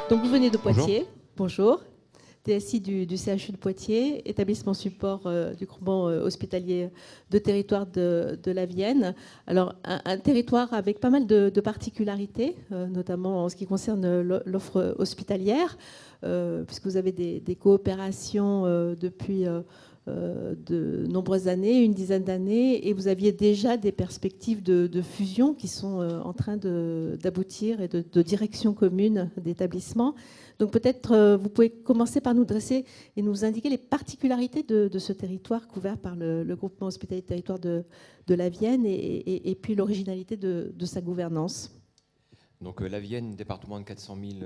Donc vous venez de Bonjour. Poitiers, bonjour, DSI du CHU de Poitiers, établissement support du groupement hospitalier de territoire de la Vienne. Alors un territoire avec pas mal de particularités, notamment en ce qui concerne l'offre hospitalière, puisque vous avez des coopérations depuis de nombreuses années, une dizaine d'années, et vous aviez déjà des perspectives de fusion qui sont en train d'aboutir et de direction commune d'établissement. Donc peut-être vous pouvez commencer par nous dresser et nous indiquer les particularités de ce territoire couvert par le groupement hospitalier de territoire de la Vienne et puis l'originalité de sa gouvernance. Donc la Vienne, département de 400 000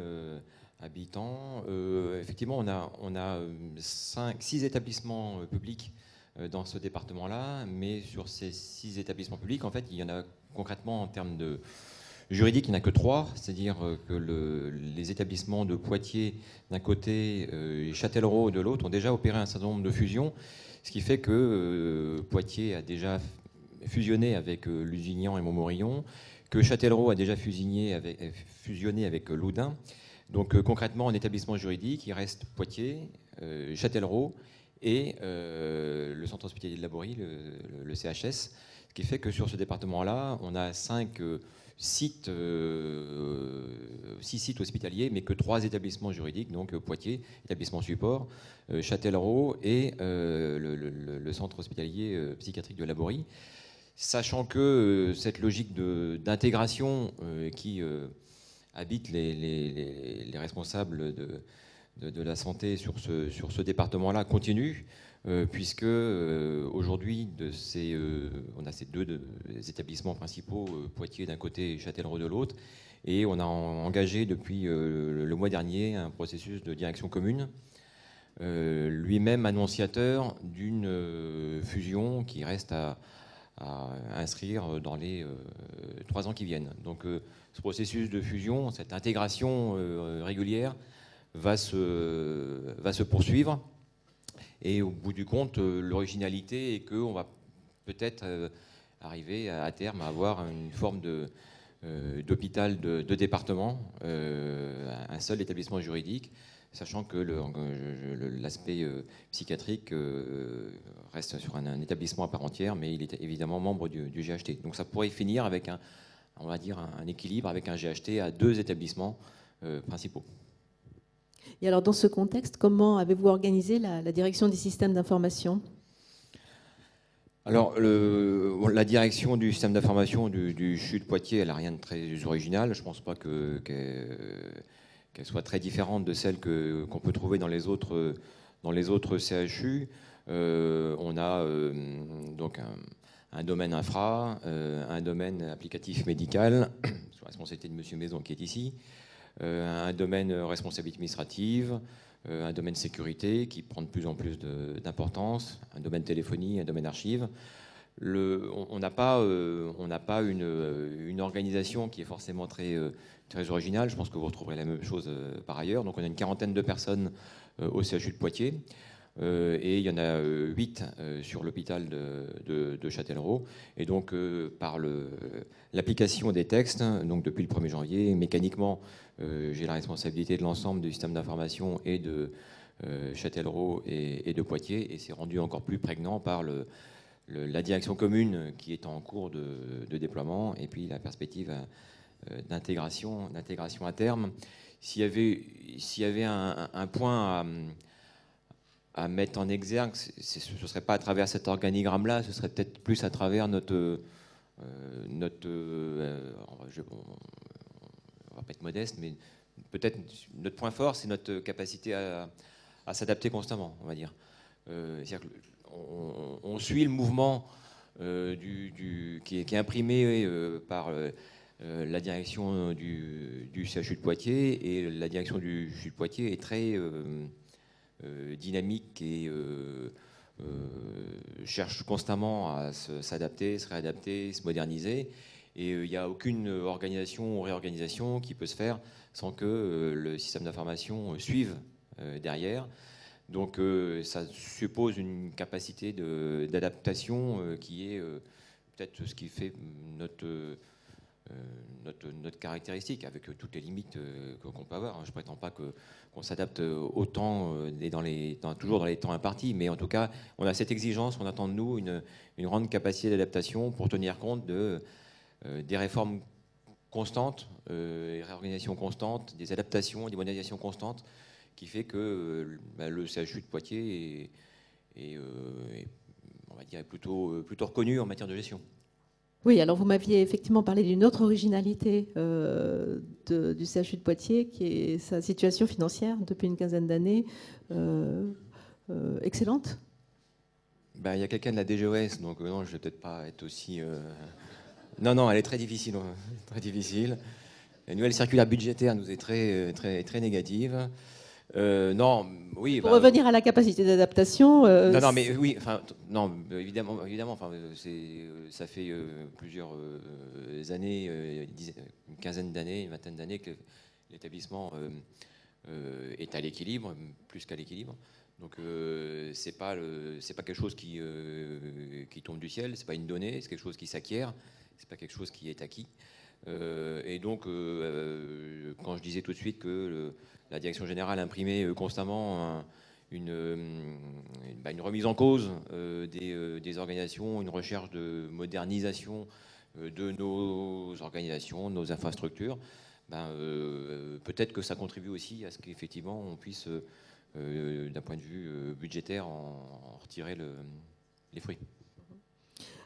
habitants. Effectivement, on a 6 établissements publics dans ce département-là, mais sur ces 6 établissements publics, en fait, il y en a concrètement en termes de juridique, il n'y en a que 3, c'est-à-dire que les établissements de Poitiers d'un côté et Châtellerault de l'autre ont déjà opéré un certain nombre de fusions, ce qui fait que Poitiers a déjà fusionné avec Lusignan et Montmorillon, que Châtellerault a déjà fusionné avec Loudun. Donc concrètement, en établissement juridique, il reste Poitiers, Châtellerault et le centre hospitalier de Laborie, le CHS, ce qui fait que sur ce département-là, on a 6 sites hospitaliers, mais que 3 établissements juridiques, donc Poitiers, établissement support, Châtellerault et le centre hospitalier psychiatrique de Laborie. Sachant que cette logique d'intégration qui habite les responsables de la santé sur ce département-là continue, puisque aujourd'hui, on a ces deux établissements principaux, Poitiers d'un côté et Châtellerault de l'autre, et on a engagé depuis le mois dernier un processus de direction commune, lui-même annonciateur d'une fusion qui reste à inscrire dans les 3 ans qui viennent. Donc ce processus de fusion, cette intégration régulière va se poursuivre. Et au bout du compte, l'originalité est qu'on va peut-être arriver à terme à avoir une forme d'hôpital de département, un seul établissement juridique, sachant que l'aspect psychiatrique reste sur un établissement à part entière, mais il est évidemment membre du GHT. Donc ça pourrait finir avec on va dire un équilibre avec un GHT à 2 établissements principaux. Et alors dans ce contexte, comment avez-vous organisé la direction des systèmes d'information ? Alors, la direction du système d'information du CHU de Poitiers, elle n'a rien de très original. Je ne pense pas qu'elle soit très différente de celle qu'on peut trouver dans les autres CHU. On a donc un domaine infra, un domaine applicatif médical, sous la responsabilité de Monsieur Maison qui est ici, un domaine responsabilité administrative, un domaine sécurité qui prend de plus en plus d'importance, un domaine téléphonie, un domaine archives. On n'a pas une organisation qui est forcément très originale. Je pense que vous retrouverez la même chose par ailleurs. Donc on a une quarantaine de personnes au CHU de Poitiers. Et il y en a 8 sur l'hôpital de Châtellerault. Et donc, par l'application des textes, donc depuis le 1er janvier, mécaniquement, j'ai la responsabilité de l'ensemble du système d'information et de Châtellerault et de Poitiers. Et c'est rendu encore plus prégnant par la direction commune qui est en cours de déploiement et puis la perspective d'intégration à terme. S'il y avait un point à mettre en exergue, ce ne serait pas à travers cet organigramme-là, ce serait peut-être plus à travers on va pas être modeste, mais peut-être notre point fort, c'est notre capacité à s'adapter constamment, on va dire. C'est-à-dire on suit le mouvement qui est imprimé par la direction du CHU de Poitiers, et la direction du CHU de Poitiers est très dynamique et cherche constamment à s'adapter, se réadapter, se moderniser. Et il n'y a aucune organisation ou réorganisation qui peut se faire sans que le système d'information suive derrière. Donc ça suppose une capacité d'adaptation qui est peut-être ce qui fait notre caractéristique, avec toutes les limites qu'on peut avoir. Je ne prétends pas qu'on s'adapte autant et toujours dans les temps impartis, mais en tout cas, on a cette exigence, on attend de nous une grande capacité d'adaptation pour tenir compte des réformes constantes, des réorganisations constantes, des adaptations, des modernisations constantes, qui fait que le CHU de Poitiers est, on va dire, plutôt reconnu en matière de gestion. Oui, alors vous m'aviez effectivement parlé d'une autre originalité du CHU de Poitiers, qui est sa situation financière depuis une quinzaine d'années, excellente. Ben, il y a quelqu'un de la DGOS, donc non, je ne vais peut-être pas être aussi... Non, elle est très difficile. Très difficile. La nouvelle circulaire budgétaire nous est très négative. Non, oui. Pour revenir à la capacité d'adaptation. Non, mais oui, enfin, non, évidemment, enfin, ça fait plusieurs années, une quinzaine d'années, une vingtaine d'années que l'établissement est à l'équilibre, plus qu'à l'équilibre. Donc, c'est pas quelque chose qui tombe du ciel, c'est pas une donnée, c'est quelque chose qui s'acquiert, c'est pas quelque chose qui est acquis. Et donc, quand je disais tout de suite que la direction générale imprimait constamment une remise en cause des organisations, une recherche de modernisation de nos organisations, de nos infrastructures, peut-être que ça contribue aussi à ce qu'effectivement on puisse, d'un point de vue budgétaire, en retirer les fruits.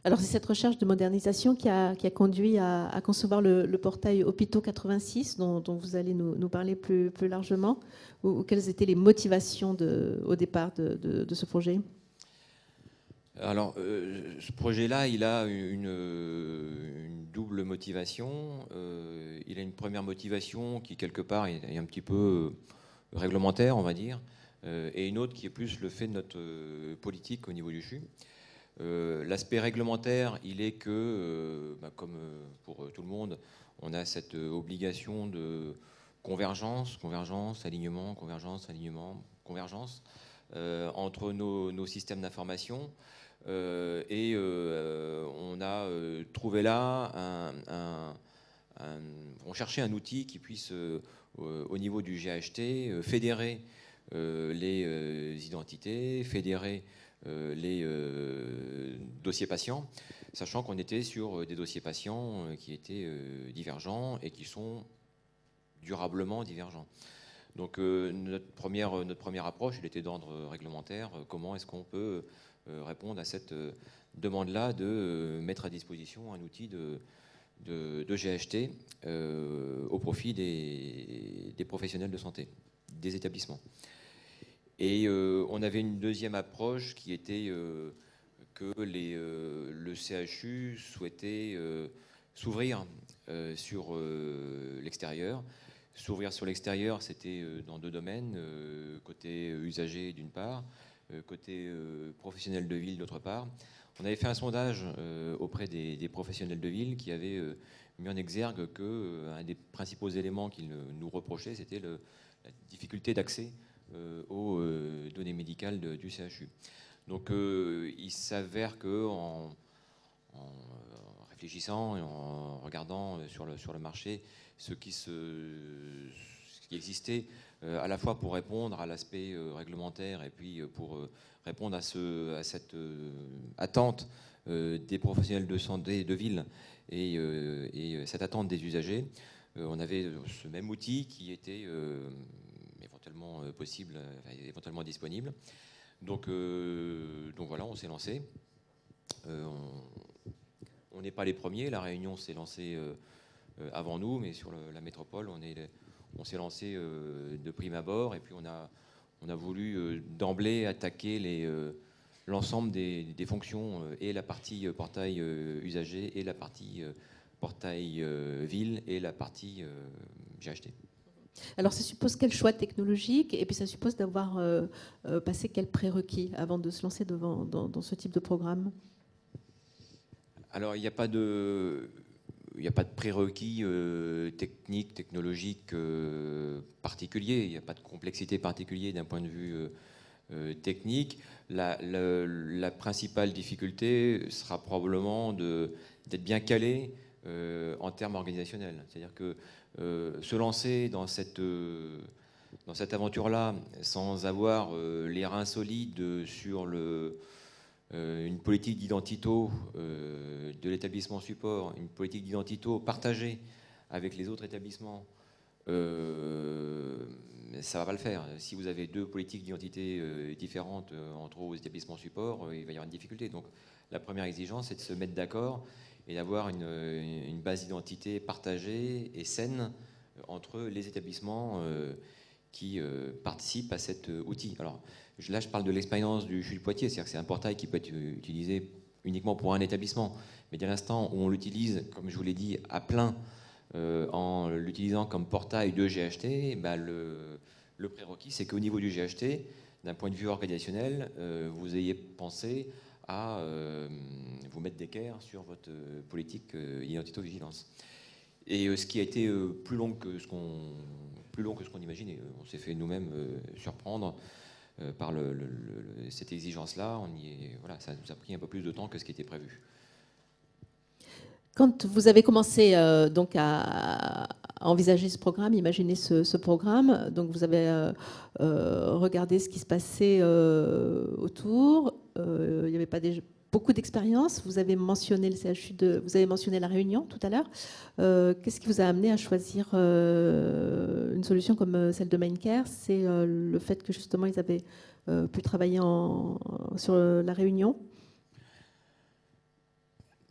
Alors c'est cette recherche de modernisation qui a conduit à concevoir le portail Hôpitaux 86, dont vous allez nous parler plus largement. Ou quelles étaient les motivations au départ de ce projet ? Alors, ce projet-là, il a une double motivation. Il a une première motivation qui, quelque part, est un petit peu réglementaire, on va dire, et une autre qui est plus le fait de notre politique au niveau du CHU. L'aspect réglementaire, il est que, comme pour tout le monde, on a cette obligation de convergence, alignement, convergence entre nos systèmes d'information. Et on a trouvé là on cherchait un outil qui puisse, au niveau du GHT, fédérer les identités, fédérer les dossiers patients, sachant qu'on était sur des dossiers patients qui étaient divergents et qui sont durablement divergents. Donc notre première approche, elle était d'ordre réglementaire. Comment est-ce qu'on peut répondre à cette demande-là de mettre à disposition un outil de GHT au profit des professionnels de santé, des établissements. Et on avait une deuxième approche qui était que le CHU souhaitait s'ouvrir sur l'extérieur. S'ouvrir sur l'extérieur, c'était dans deux domaines, côté usager d'une part, côté professionnel de ville d'autre part. On avait fait un sondage auprès des professionnels de ville qui avaient mis en exergue qu'un des principaux éléments qu'ils nous reprochaient, c'était la difficulté d'accès aux données médicales du CHU. Donc il s'avère qu'en réfléchissant et en regardant sur le marché ce qui existait à la fois pour répondre à l'aspect réglementaire et puis pour répondre à cette attente des professionnels de santé de ville et cette attente des usagers, on avait ce même outil qui était éventuellement possible, éventuellement disponible. Donc voilà, on s'est lancé. On n'est pas les premiers, La Réunion s'est lancée avant nous, mais sur la métropole, on s'est lancé de prime abord, et puis on a voulu d'emblée attaquer l'ensemble des fonctions, et la partie portail usager, et la partie portail ville, et la partie GHT. Alors ça suppose quel choix technologique, et puis ça suppose d'avoir passé quels prérequis avant de se lancer dans ce type de programme ? Alors il n'y a pas de prérequis technique, technologique particulier. Il n'y a pas de complexité particulière d'un point de vue technique. La principale difficulté sera probablement d'être bien calé en termes organisationnels. C'est-à-dire que se lancer dans cette aventure-là sans avoir les reins solides sur une politique d'identito de l'établissement support, une politique d'identito partagée avec les autres établissements, ça va pas le faire. Si vous avez deux politiques d'identité différentes entre vos établissements supports, il va y avoir une difficulté. Donc la première exigence, c'est de se mettre d'accord et d'avoir une base d'identité partagée et saine entre les établissements qui participent à cet outil. Alors là, je parle de l'expérience du CHU de Poitiers, c'est-à-dire que c'est un portail qui peut être utilisé uniquement pour un établissement. Mais dès l'instant où on l'utilise, comme je vous l'ai dit, à plein, en l'utilisant comme portail de GHT, bah le prérequis, c'est qu'au niveau du GHT, d'un point de vue organisationnel, vous ayez pensé à vous mettre d'équerre sur votre politique identito-vigilance. Et ce qui a été plus long que ce qu'on imaginait. On s'est fait nous-mêmes surprendre par cette exigence-là. Voilà, ça nous a pris un peu plus de temps que ce qui était prévu. Quand vous avez commencé donc à envisager ce programme, imaginer ce programme, donc vous avez regardé ce qui se passait autour. Il n'y avait pas beaucoup d'expérience. Vous avez mentionné le CHU vous avez mentionné la Réunion tout à l'heure. Qu'est-ce qui vous a amené à choisir une solution comme celle de Mindcare? C'est le fait que justement ils avaient pu travailler sur la Réunion?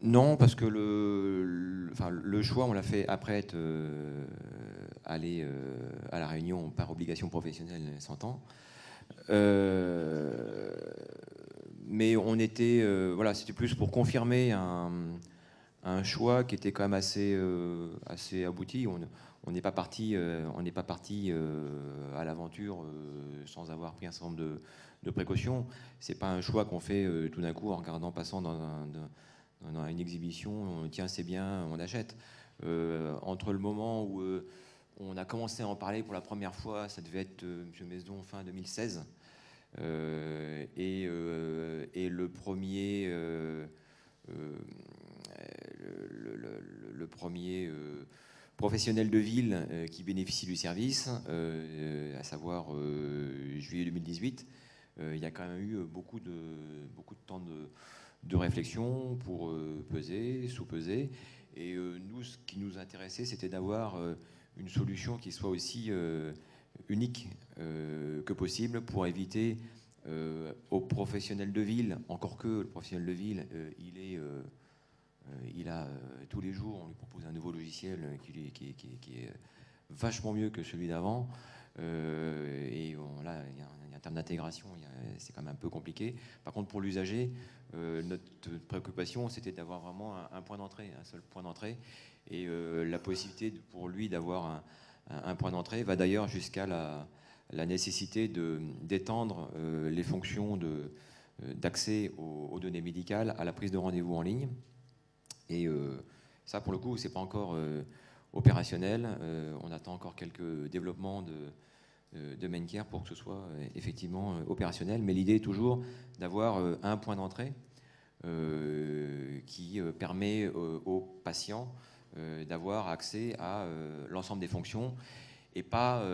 Non, parce que le choix, on l'a fait après être allé à La Réunion par obligation professionnelle, s'entend. Mais on était, voilà, c'était plus pour confirmer un choix qui était quand même assez abouti. On n'est pas parti, à l'aventure sans avoir pris un certain nombre de précautions. C'est pas un choix qu'on fait tout d'un coup en regardant, passant dans une exhibition, tiens c'est bien, on achète. Entre le moment où on a commencé à en parler pour la première fois, ça devait être M. Mesdon fin 2016, et le premier professionnel de ville qui bénéficie du service, à savoir juillet 2018, il y a quand même eu beaucoup de temps de réflexion pour peser, sous-peser. Et nous, ce qui nous intéressait, c'était d'avoir une solution qui soit aussi unique que possible pour éviter aux professionnels de ville, encore que le professionnel de ville, il a tous les jours, on lui propose un nouveau logiciel qui est vachement mieux que celui d'avant. Et là, il y a un terme d'intégration, c'est quand même un peu compliqué. Par contre, pour l'usager, notre préoccupation, c'était d'avoir vraiment un point d'entrée, un seul point d'entrée. Et la possibilité pour lui d'avoir un point d'entrée va d'ailleurs jusqu'à la nécessité d'étendre les fonctions d'accès aux données médicales à la prise de rendez-vous en ligne. Et ça, pour le coup, c'est pas encore opérationnel. On attend encore quelques développements de Mindcare pour que ce soit effectivement opérationnel. Mais l'idée est toujours d'avoir un point d'entrée qui permet aux patients d'avoir accès à l'ensemble des fonctions et pas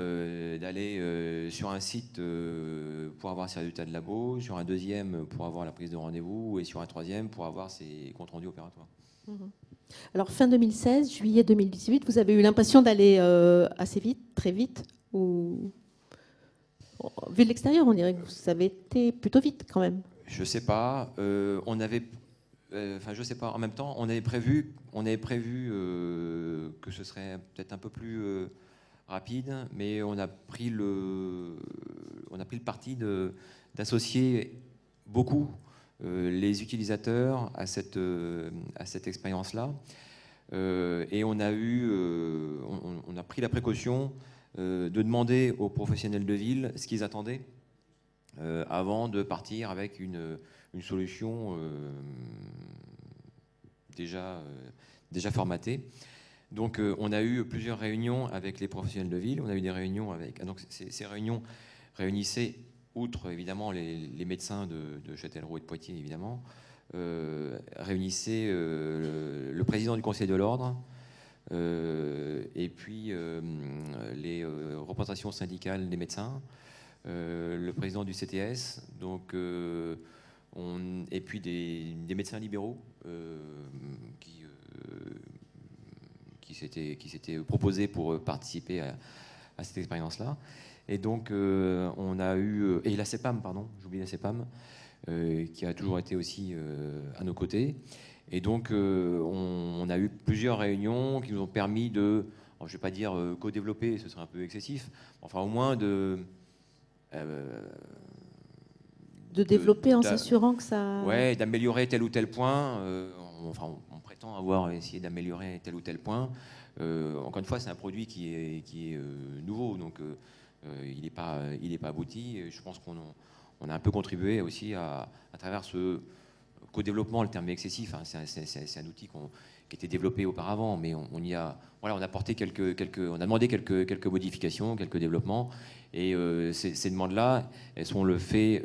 d'aller sur un site pour avoir ses résultats de labo, sur un deuxième pour avoir la prise de rendez-vous et sur un troisième pour avoir ses comptes rendus opératoires. Alors, fin 2016, juillet 2018, vous avez eu l'impression d'aller assez vite, très vite, ou vu de l'extérieur, on dirait que vous avez été plutôt vite quand même. Je sais pas. Je sais pas. En même temps, on avait prévu que ce serait peut-être un peu plus rapide, mais on a pris le parti d'associer beaucoup les utilisateurs à cette expérience-là. Et on a pris la précaution de demander aux professionnels de ville ce qu'ils attendaient avant de partir avec une solution déjà formatée. Donc on a eu plusieurs réunions avec les professionnels de ville. On a eu des réunions avec... Donc ces réunions réunissaient, outre évidemment les médecins de Châtellerault et de Poitiers, évidemment, réunissait le président du Conseil de l'Ordre et puis les représentations syndicales des médecins, le président du CTS, donc, et puis des médecins libéraux qui s'étaient proposés pour participer à cette expérience-là. Et donc, on a eu... Et la CEPAM, pardon, j'oublie la CEPAM, qui a toujours été aussi à nos côtés. Et donc, on a eu plusieurs réunions qui nous ont permis de... Alors, je ne vais pas dire co-développer, ce serait un peu excessif, enfin, au moins de développer en s'assurant que ça... Ouais, d'améliorer tel ou tel point. On prétend avoir essayé d'améliorer tel ou tel point. Encore une fois, c'est un produit qui est nouveau, donc il n'est pas abouti. Et je pense qu'on a un peu contribué aussi à travers ce co-développement, le terme est excessif, hein, c'est un outil qui était développé auparavant, mais on a apporté on a demandé quelques modifications, quelques développements, et ces demandes-là, elles sont le fait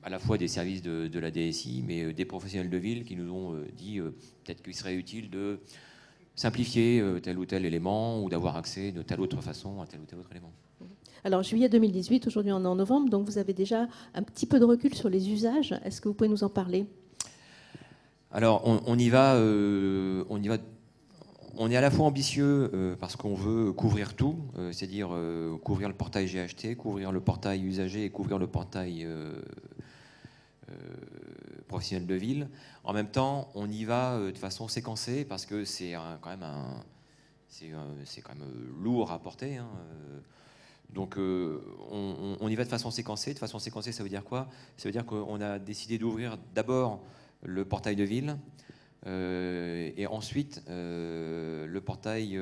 à la fois des services de la DSI, mais des professionnels de ville qui nous ont dit peut-être qu'il serait utile de simplifier tel ou tel élément ou d'avoir accès de telle autre façon à tel ou tel autre élément. Alors, juillet 2018, aujourd'hui on est en novembre, donc vous avez déjà un petit peu de recul sur les usages. Est-ce que vous pouvez nous en parler ? Alors, on y va. On est à la fois ambitieux parce qu'on veut couvrir tout, c'est-à-dire couvrir le portail GHT, couvrir le portail usager et couvrir le portail professionnel de ville. En même temps, on y va de façon séquencée parce que c'est quand même lourd à porter. Hein. Donc on y va de façon séquencée. De façon séquencée, ça veut dire quoi? Ça veut dire qu'on a décidé d'ouvrir d'abord le portail de ville et ensuite le portail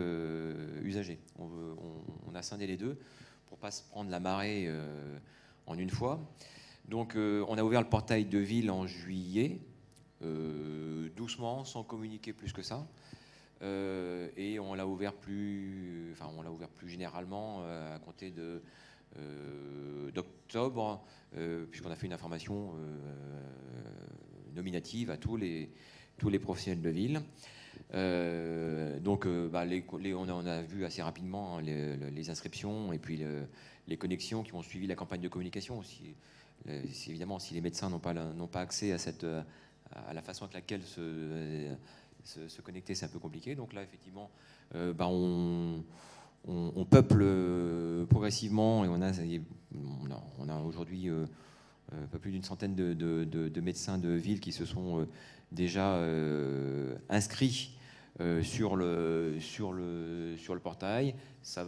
usager. On a scindé les deux pour ne pas se prendre la marée en une fois. Donc on a ouvert le portail de ville en juillet, doucement, sans communiquer plus que ça. Et on l'a ouvert plus généralement à compter d'octobre, puisqu'on a fait une information nominative à tous les professionnels de ville. Donc, on a vu assez rapidement hein, les inscriptions et puis les connexions qui ont suivi la campagne de communication aussi. Évidemment, si les médecins n'ont pas accès à la façon avec laquelle se connecter, c'est un peu compliqué. Donc là, effectivement, on peuple progressivement et on a aujourd'hui un peu plus d'une centaine de médecins de ville qui se sont déjà inscrits sur le portail. Ça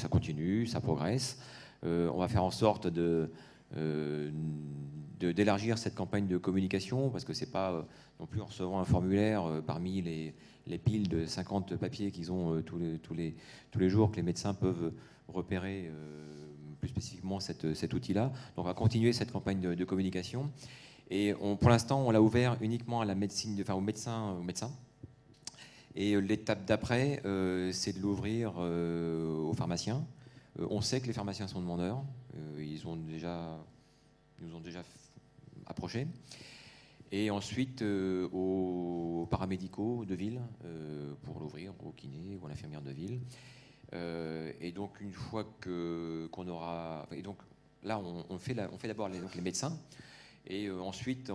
continue, ça progresse. On va faire en sorte d'élargir cette campagne de communication parce que c'est pas non plus en recevant un formulaire parmi les piles de 50 papiers qu'ils ont tous les jours que les médecins peuvent repérer plus spécifiquement cet outil-là. Donc on va continuer cette campagne de communication et pour l'instant on l'a ouvert uniquement à la médecine, aux médecins. Et l'étape d'après c'est de l'ouvrir aux pharmaciens. On sait que les pharmaciens sont demandeurs. Ils nous ont déjà approchés. Et ensuite aux paramédicaux de ville pour l'ouvrir, aux kinés ou à l'infirmière de ville. Et donc une fois qu'on aura... Et donc là, on fait d'abord les médecins. Et ensuite,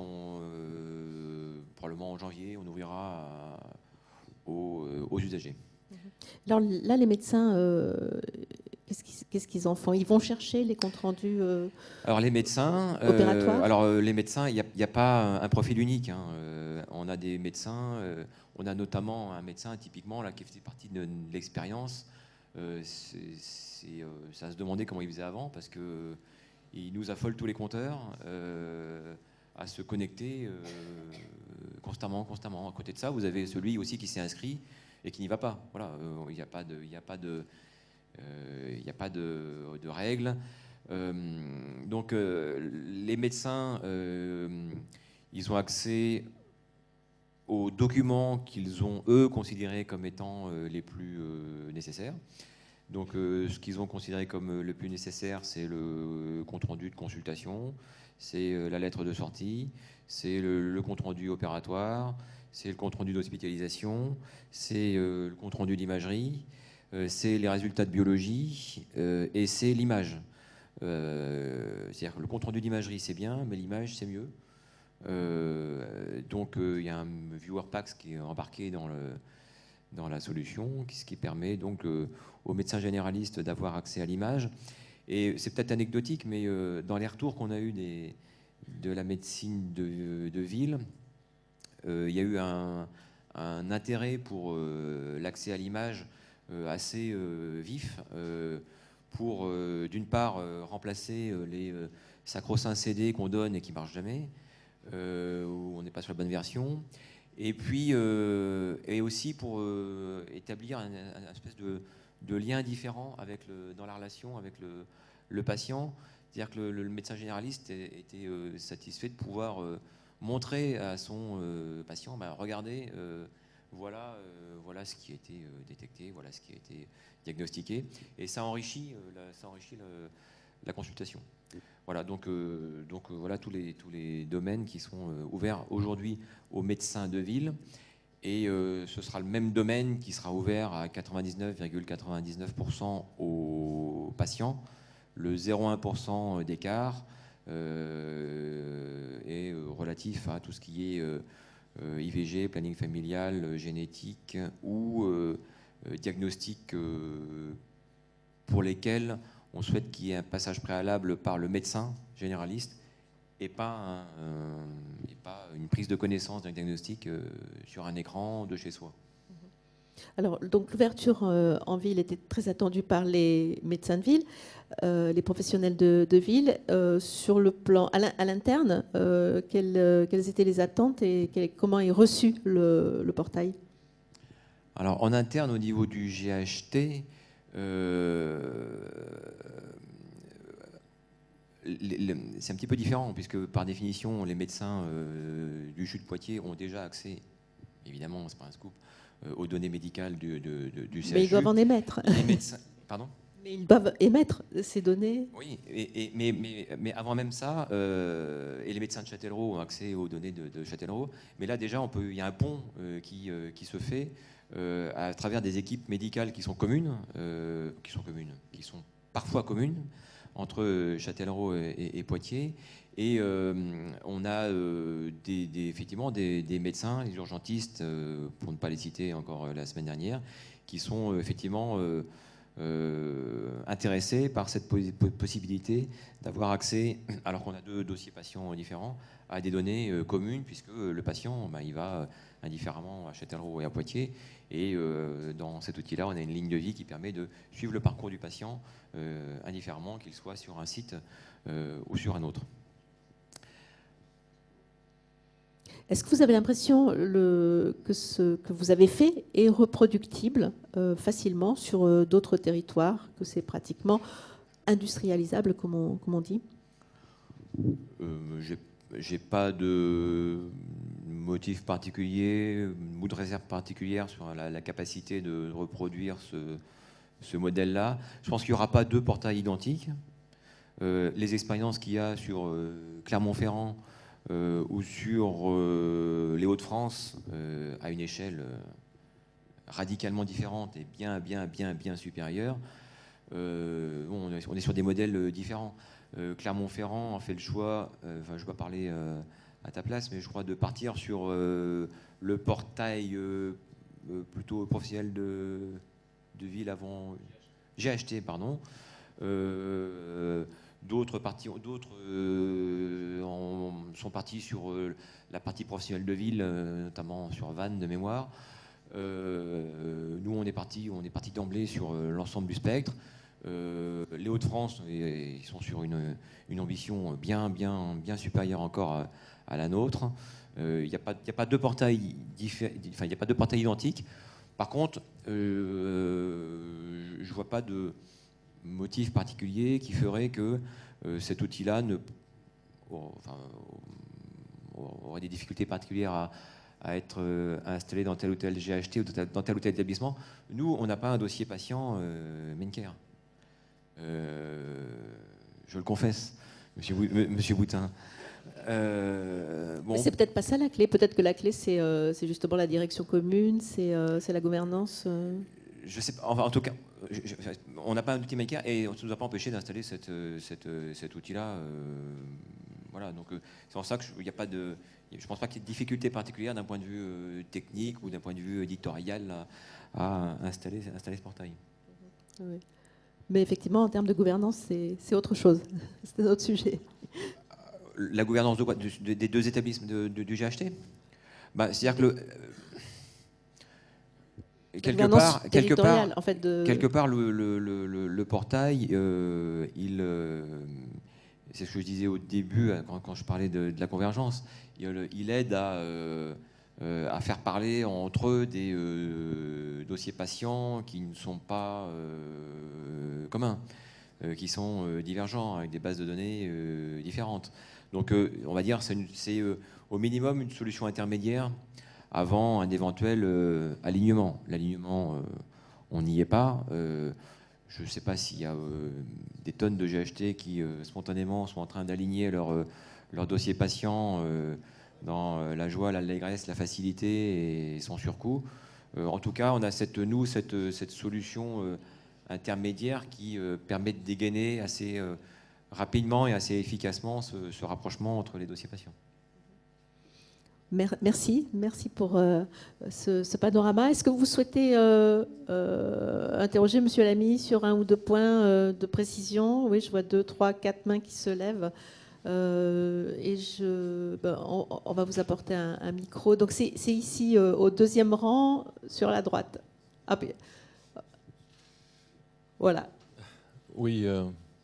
probablement en janvier, on ouvrira aux usagers. Alors là, les médecins... Qu'est-ce qu'ils en font? Ils vont chercher les comptes rendus alors les médecins, les médecins, il n'y a pas un profil unique. Hein. On a des médecins, on a notamment un médecin typiquement là qui faisait partie de l'expérience. Ça se demandait comment il faisait avant parce que il nous affole tous les compteurs à se connecter constamment. À côté de ça, vous avez celui aussi qui s'est inscrit et qui n'y va pas. Voilà, il n'y a pas de règles. Donc les médecins, ils ont accès aux documents qu'ils ont, eux, considérés comme étant les plus nécessaires. Donc, ce qu'ils ont considéré comme le plus nécessaire, c'est le compte-rendu de consultation, c'est la lettre de sortie, c'est le compte-rendu opératoire, c'est le compte-rendu d'hospitalisation, c'est le compte-rendu d'imagerie, c'est les résultats de biologie et c'est l'image. C'est-à-dire que le compte-rendu d'imagerie, c'est bien, mais l'image, c'est mieux. Donc, il y a un viewer pack qui est embarqué dans la solution, ce qui permet donc aux médecins généralistes d'avoir accès à l'image. Et c'est peut-être anecdotique, mais dans les retours qu'on a eus de la médecine de ville, il y a eu un intérêt pour l'accès à l'image assez vif, pour d'une part remplacer les sacro-saints CD qu'on donne et qui ne marchent jamais, où on n'est pas sur la bonne version, et puis et aussi pour établir un espèce de lien différent dans la relation avec le patient. C'est-à-dire que le médecin généraliste était satisfait de pouvoir montrer à son patient, regardez, voilà ce qui a été détecté, voilà ce qui a été diagnostiqué, et ça enrichit la consultation. Voilà, donc voilà tous les domaines qui sont ouverts aujourd'hui aux médecins de ville, et ce sera le même domaine qui sera ouvert à 99,99% aux patients. Le 0,1% d'écart est relatif à tout ce qui est IVG, planning familial, génétique ou diagnostic pour lesquels on souhaite qu'il y ait un passage préalable par le médecin généraliste et pas une prise de connaissance d'un diagnostic sur un écran de chez soi. Alors, donc l'ouverture en ville était très attendue par les médecins de ville, les professionnels de ville. Sur le plan à l'interne, quelles étaient les attentes et comment est reçu le portail? Alors, en interne, au niveau du GHT, c'est un petit peu différent, puisque par définition, les médecins du CHU de Poitiers ont déjà accès, évidemment, c'est pas un scoop, aux données médicales du CHU. Mais ils doivent en émettre. Les médecins, pardon ? Mais ils doivent émettre ces données. Oui, mais avant même ça, et les médecins de Châtellerault ont accès aux données de Châtellerault, mais là déjà, il y a un pont qui se fait à travers des équipes médicales qui sont communes, qui sont parfois communes, entre Châtellerault et Poitiers. Et on a effectivement des médecins, des urgentistes, pour ne pas les citer encore la semaine dernière, qui sont effectivement intéressés par cette possibilité d'avoir accès, alors qu'on a deux dossiers patients différents, à des données communes, puisque le patient, il va indifféremment à Châtellerault et à Poitiers. Et dans cet outil-là, on a une ligne de vie qui permet de suivre le parcours du patient indifféremment, qu'il soit sur un site ou sur un autre. Est-ce que vous avez l'impression que ce que vous avez fait est reproductible facilement sur d'autres territoires, que c'est industrialisable, comme on dit? J'ai pas de motif particulier ou de réserve particulière sur la capacité de reproduire ce modèle-là. Je pense qu'il n'y aura pas deux portails identiques. Les expériences qu'il y a sur Clermont-Ferrand ou sur les Hauts-de-France à une échelle radicalement différente et bien supérieure, on est sur des modèles différents. Clermont-Ferrand a fait le choix, je ne vais pas parler à ta place, mais je crois de partir sur le portail plutôt professionnel de ville avant GHT, pardon. D'autres sont partis sur la partie professionnelle de ville, notamment sur Vannes de mémoire. Nous, on est parti d'emblée sur l'ensemble du spectre. Les Hauts-de-France, ils sont sur une ambition bien supérieure encore à la nôtre. Il n'y a pas deux portails identiques. Par contre, je ne vois pas de motif particulier qui ferait que cet outil-là aurait des difficultés particulières à être installé dans tel ou tel GHT ou dans tel ou tel établissement. Nous, on n'a pas un dossier patient Medcare. Je le confesse, monsieur Boutin. Bon. C'est peut-être pas ça la clé. Peut-être que la clé, c'est justement la direction commune, c'est la gouvernance. Je sais pas. Enfin, en tout cas, on n'a pas un outil Medcare et on ne nous a pas empêché d'installer cet outil-là. Voilà. Donc, c'est pour ça que il n'y a pas de. Je ne pense pas qu'il y ait de difficulté particulière d'un point de vue technique ou d'un point de vue éditorial à installer ce portail. Oui. Mais effectivement, en termes de gouvernance, c'est autre chose. C'est un autre sujet. La gouvernance de quoi? Des deux établissements du GHT? C'est-à-dire que quelque part, en fait, quelque part, le portail, c'est ce que je disais au début quand je parlais de la convergence, il aide à faire parler entre eux des dossiers patients qui ne sont pas communs, qui sont divergents, avec des bases de données différentes. Donc on va dire c'est au minimum une solution intermédiaire avant un éventuel alignement. L'alignement, on n'y est pas. Je ne sais pas s'il y a des tonnes de GHT qui spontanément sont en train d'aligner leur dossier patient dans la joie, l'allégresse, la facilité et sans surcoût. En tout cas, on a cette solution intermédiaire qui permet de dégainer assez rapidement et assez efficacement ce rapprochement entre les dossiers patients. Merci pour ce panorama. Est-ce que vous souhaitez interroger Monsieur Lamy sur un ou deux points de précision? Oui, je vois 2, 3, 4 mains qui se lèvent. Et on va vous apporter un micro. Donc c'est ici au deuxième rang sur la droite. Ah, voilà. Oui,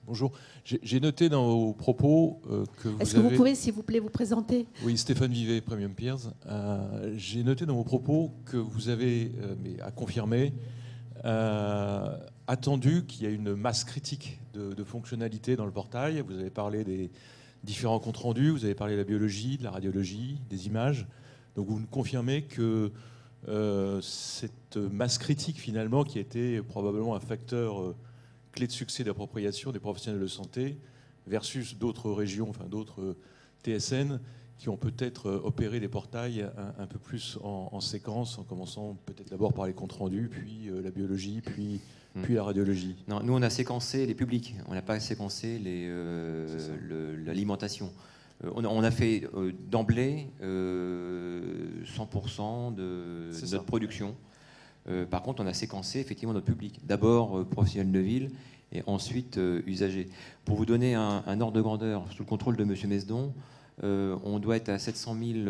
bonjour. J'ai noté dans vos propos que vous Est-ce que vous pouvez, s'il vous plaît, vous présenter? Oui, Stéphane Vivet, Premium Peers. J'ai noté dans vos propos que vous avez, mais à confirmer, attendu qu'il y ait une masse critique de fonctionnalités dans le portail. Vous avez parlé des différents comptes rendus, vous avez parlé de la biologie, de la radiologie, des images. Donc vous nous confirmez que cette masse critique, finalement, qui était probablement un facteur clé de succès d'appropriation des professionnels de santé versus d'autres régions, enfin d'autres TSN qui ont peut-être opéré des portails un peu plus en séquence, en commençant peut-être d'abord par les comptes rendus, puis la biologie, puis la radiologie. Non, nous on a séquencé les publics, on n'a pas séquencé l'alimentation. On a fait d'emblée 100% de notre production. Par contre, on a séquencé effectivement notre public. D'abord professionnels de ville et ensuite usagers. Pour vous donner un ordre de grandeur, sous le contrôle de M. Mesdon, on doit être à 700 000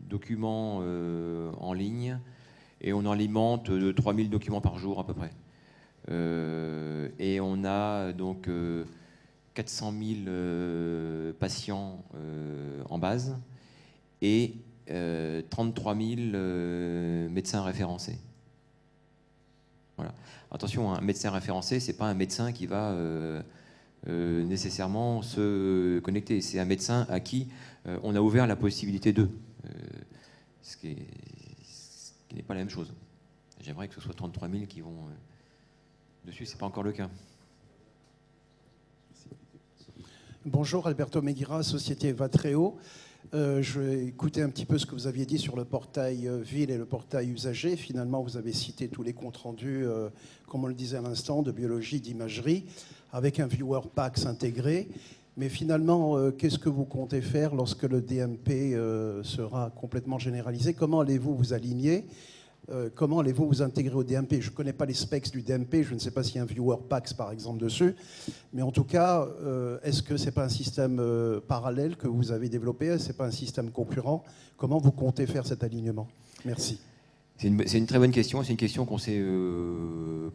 documents en ligne et on alimente 3 000 documents par jour à peu près. Et on a donc 400 000 patients en base et 33 000 médecins référencés. Voilà. Attention, un médecin référencé, ce n'est pas un médecin qui va nécessairement se connecter. C'est un médecin à qui on a ouvert la possibilité d'eux, ce qui n'est pas la même chose. J'aimerais que ce soit 33 000 qui vont dessus, ce n'est pas encore le cas. Bonjour, Alberto Meguira, Société Vatreo. Je vais écouter un petit peu ce que vous aviez dit sur le portail ville et le portail usager. Finalement, vous avez cité tous les comptes rendus, comme on le disait à l'instant, de biologie, d'imagerie, avec un viewer PACS intégré. Mais finalement, qu'est-ce que vous comptez faire lorsque le DMP sera complètement généralisé? Comment allez-vous vous aligner? Comment allez-vous vous intégrer au DMP? Je ne connais pas les specs du DMP, je ne sais pas s'il y a un viewer PACS par exemple dessus, mais en tout cas, est-ce que ce n'est pas un système parallèle que vous avez développé? Ce n'est pas un système concurrent? Comment vous comptez faire cet alignement? Merci. C'est une très bonne question, c'est une question qu'on s'est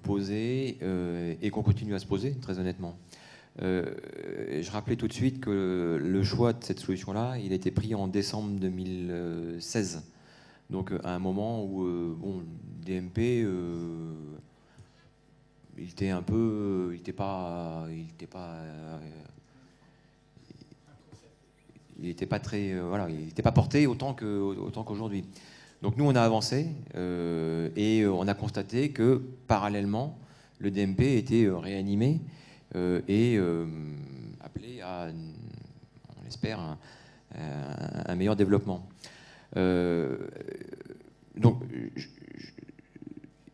posée et qu'on continue à se poser, très honnêtement. Je rappelais tout de suite que le choix de cette solution-là, il a été pris en décembre 2016. Donc à un moment où bon, DMP, il était un peu, il il n'était pas très, voilà, il n'était pas porté autant qu'aujourd'hui. Donc nous, on a avancé et on a constaté que parallèlement, le DMP était réanimé et appelé à, on l'espère, un meilleur développement. Donc,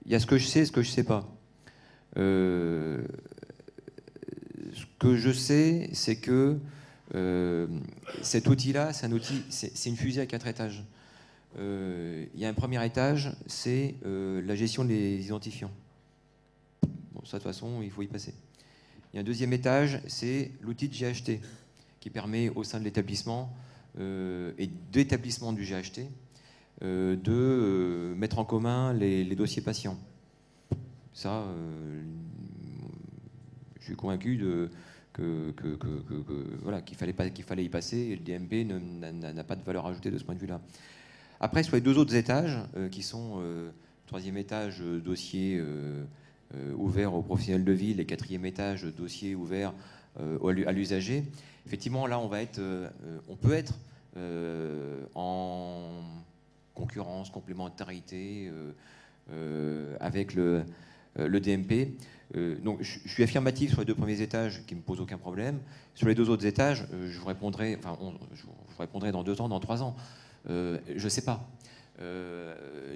il y a ce que je sais et ce que je ne sais pas. Ce que je sais, c'est que cet outil-là, c'est une fusée à 4 étages. Il y a un premier étage, c'est la gestion des identifiants. Bon, ça, de toute façon, il faut y passer. Il y a un deuxième étage, c'est l'outil de GHT, qui permet au sein de l'établissement et d'établissement du GHT de mettre en commun les dossiers patients. Ça, je suis convaincu voilà, qu'il fallait y passer, et le DMP n'a pas de valeur ajoutée de ce point de vue-là. Après, sur les deux autres étages, qui sont troisième étage, dossier ouvert aux professionnels de ville, et quatrième étage, dossier ouvert à l'usager, effectivement, là, on peut être en concurrence, complémentarité avec le DMP. Donc, je suis affirmatif sur les deux premiers étages, qui ne me posent aucun problème. Sur les deux autres étages, je vous répondrai dans 2 ans, dans 3 ans. Je ne sais pas.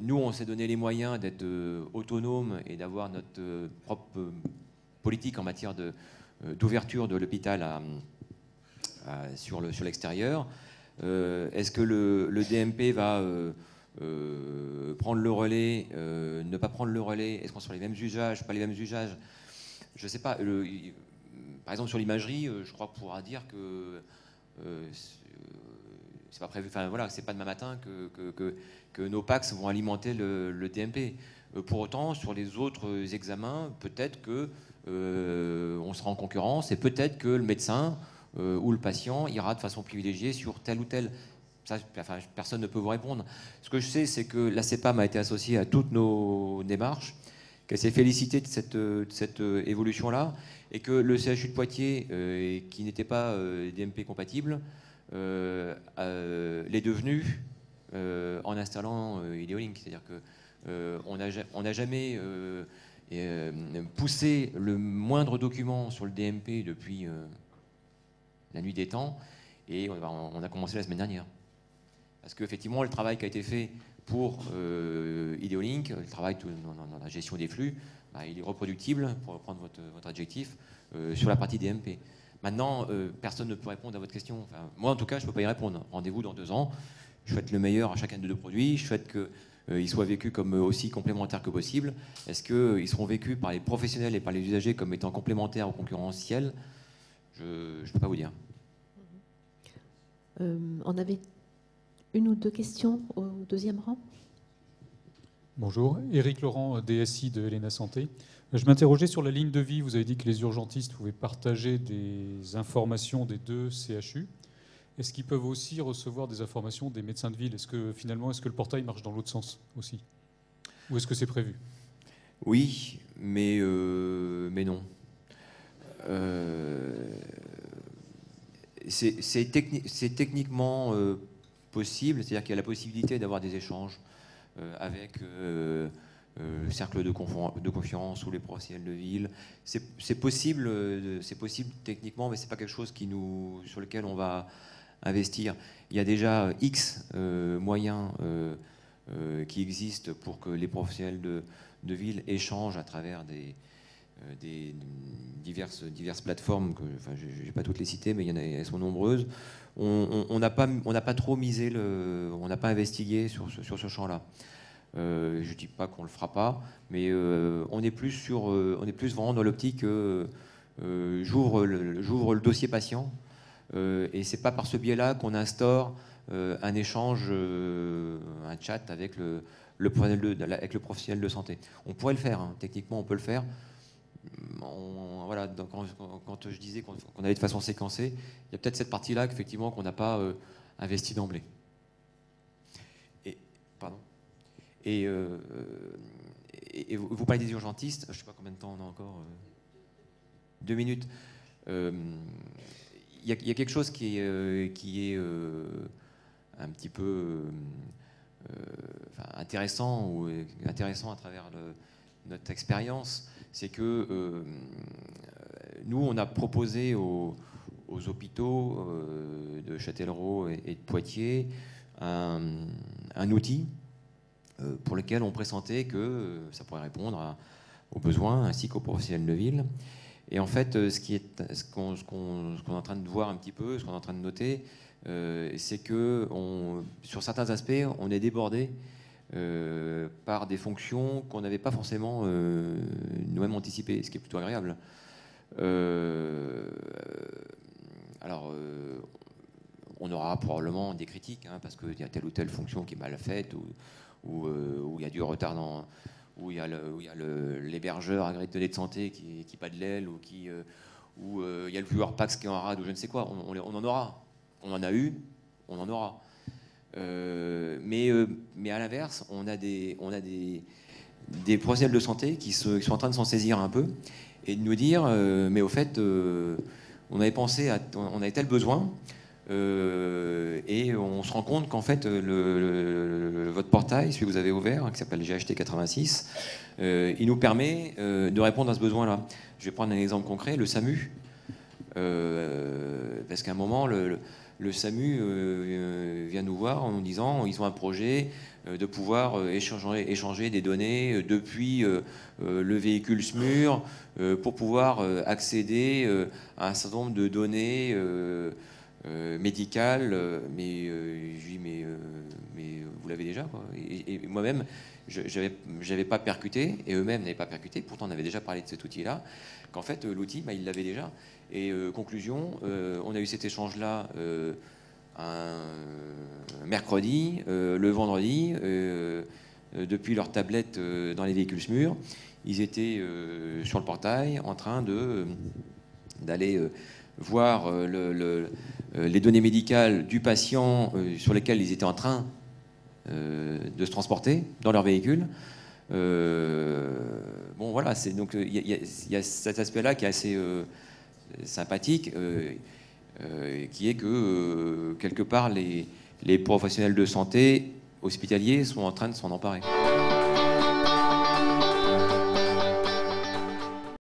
Nous, on s'est donné les moyens d'être autonomes et d'avoir notre propre politique en matière d'ouverture de l'hôpital sur l'extérieur. Est-ce que le DMP va prendre le relais, ne pas prendre le relais? Est-ce qu'on est sur les mêmes usages, pas les mêmes usages? Je ne sais pas. Par exemple, sur l'imagerie, je crois qu'on pourra dire que c'est pas prévu. Enfin voilà, c'est pas demain matin que nos PACS vont alimenter le DMP. Pour autant, sur les autres examens, peut-être que on sera en concurrence et peut-être que le médecin ou le patient ira de façon privilégiée sur tel ou tel. Ça, enfin, personne ne peut vous répondre. Ce que je sais, c'est que la CEPAM a été associée à toutes nos démarches, qu'elle s'est félicitée de cette évolution-là, et que le CHU de Poitiers, qui n'était pas DMP compatible, l'est devenu en installant Ideolink. C'est-à-dire qu'on n'a jamais poussé le moindre document sur le DMP depuis la nuit des temps, et on a commencé la semaine dernière. Parce qu'effectivement, le travail qui a été fait pour Ideolink, le travail dans la gestion des flux, il est reproductible, pour reprendre votre adjectif, sur la partie DMP. Maintenant, personne ne peut répondre à votre question. Enfin, moi, en tout cas, je ne peux pas y répondre. Rendez-vous dans 2 ans. Je souhaite le meilleur à chacun des deux produits. Je souhaite qu'ils soient vécus comme aussi complémentaires que possible. Est-ce qu'ils seront vécus par les professionnels et par les usagers comme étant complémentaires ou concurrentiels? Je ne peux pas vous dire. On avait 1 ou 2 questions au deuxième rang. Bonjour, Éric Laurent, DSI de Helena Santé. Je m'interrogeais sur la ligne de vie. Vous avez dit que les urgentistes pouvaient partager des informations des 2 CHU. Est-ce qu'ils peuvent aussi recevoir des informations des médecins de ville? Est-ce que le portail marche dans l'autre sens aussi? Ou est-ce que c'est prévu? Oui, mais non. C'est techniquement possible, c'est-à-dire qu'il y a la possibilité d'avoir des échanges avec le cercle de confiance ou les professionnels de ville. C'est possible techniquement, mais c'est pas quelque chose sur lequel on va investir. Il y a déjà X moyens qui existent pour que les professionnels de ville échangent à travers des diverses plateformes, je n'ai pas toutes les citer, mais elles sont nombreuses. On n'a pas trop misé, on n'a pas investigué sur ce champ-là. Je ne dis pas qu'on ne le fera pas, mais on est plus vraiment dans l'optique j'ouvre le dossier patient, et c'est pas par ce biais-là qu'on instaure un échange, un chat avec le professionnel de santé. On pourrait le faire, hein. Techniquement on peut le faire. Voilà, donc quand je disais qu'on allait de façon séquencée, il y a peut-être cette partie-là qu'effectivement qu'on n'a pas investi d'emblée. Et vous parlez des urgentistes, je ne sais pas combien de temps on a encore. 2 minutes. Il y a quelque chose qui est un petit peu intéressant à travers notre expérience, c'est que nous, on a proposé aux hôpitaux de Châtellerault et de Poitiers un outil pour lequel on pressentait que ça pourrait répondre aux besoins ainsi qu'aux professionnels de ville. Et en fait, ce qu'on est en train de voir un petit peu, ce qu'on est en train de noter, c'est que sur certains aspects, on est débordé par des fonctions qu'on n'avait pas forcément nous-mêmes anticipées, ce qui est plutôt agréable. Alors, on aura probablement des critiques, parce qu'il y a telle ou telle fonction qui est mal faite, ou il y a du retard où il y a l'hébergeur agréé de santé qui bat de l'aile, ou il y a le viewer Pax qui est en rade, ou je ne sais quoi. On en aura. On en a eu, on en aura. Mais à l'inverse, on a des professionnels de santé qui sont en train de s'en saisir un peu et de nous dire mais au fait, on avait pensé on avait tel besoin. Et on se rend compte qu'en fait votre portail, celui que vous avez ouvert, qui s'appelle GHT 86, il nous permet de répondre à ce besoin-là. Je vais prendre un exemple concret, le SAMU, parce qu'à un moment le SAMU vient nous voir en nous disant ils ont un projet de pouvoir échanger des données depuis le véhicule SMUR pour pouvoir accéder à un certain nombre de données médicale, mais je dis mais vous l'avez déjà, quoi. Et moi-même j'avais pas percuté, et eux-mêmes n'avaient pas percuté, pourtant on avait déjà parlé de cet outil-là, qu'en fait l'outil ils l'avaient déjà. Et conclusion, on a eu cet échange-là un mercredi, le vendredi, depuis leur tablette dans les véhicules SMUR, ils étaient sur le portail en train d'aller voir les données médicales du patient sur lesquelles ils étaient en train de se transporter dans leur véhicule. Bon, voilà, donc il y a cet aspect-là qui est assez sympathique, qui est que quelque part les professionnels de santé hospitaliers sont en train de s'en emparer.